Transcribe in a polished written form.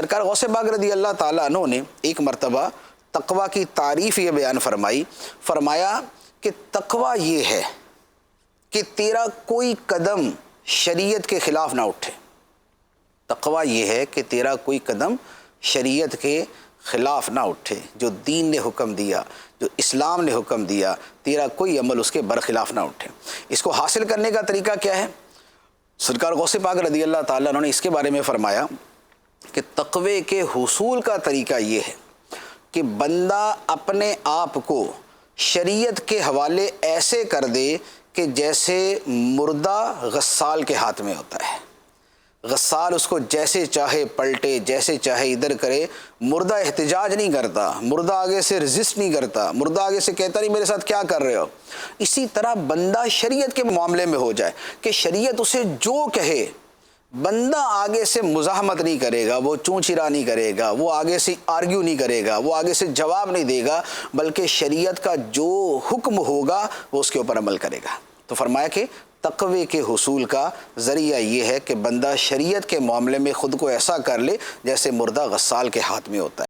سرکار غوث پاک رضی اللہ تعالیٰ عنہ نے ایک مرتبہ تقوی کی تعریف یہ بیان فرمایا کہ تقوی یہ ہے کہ تیرا کوئی قدم شریعت کے خلاف نہ اٹھے. تقوی یہ ہے کہ تیرا کوئی قدم شریعت کے خلاف نہ اٹھے. جو دین نے حکم دیا، جو اسلام نے حکم دیا، تیرا کوئی عمل اس کے برخلاف نہ اٹھے. اس کو حاصل کرنے کا طریقہ کیا ہے؟ سرکار غوث پاک رضی اللہ تعالیٰ عنہ نے اس کے بارے میں فرمایا کہ تقوی کے حصول کا طریقہ یہ ہے کہ بندہ اپنے آپ کو شریعت کے حوالے ایسے کر دے کہ جیسے مردہ غسال کے ہاتھ میں ہوتا ہے. غسال اس کو جیسے چاہے پلٹے، جیسے چاہے ادھر کرے، مردہ احتجاج نہیں کرتا، مردہ آگے سے رزسٹ نہیں کرتا، مردہ آگے سے کہتا نہیں میرے ساتھ کیا کر رہے ہو. اسی طرح بندہ شریعت کے معاملے میں ہو جائے کہ شریعت اسے جو کہے بندہ آگے سے مزاحمت نہیں کرے گا، وہ چون چرا نہیں کرے گا، وہ آگے سے آرگیو نہیں کرے گا، وہ آگے سے جواب نہیں دے گا، بلکہ شریعت کا جو حکم ہوگا وہ اس کے اوپر عمل کرے گا. تو فرمایا کہ تقوی کے حصول کا ذریعہ یہ ہے کہ بندہ شریعت کے معاملے میں خود کو ایسا کر لے جیسے مردہ غسال کے ہاتھ میں ہوتا ہے.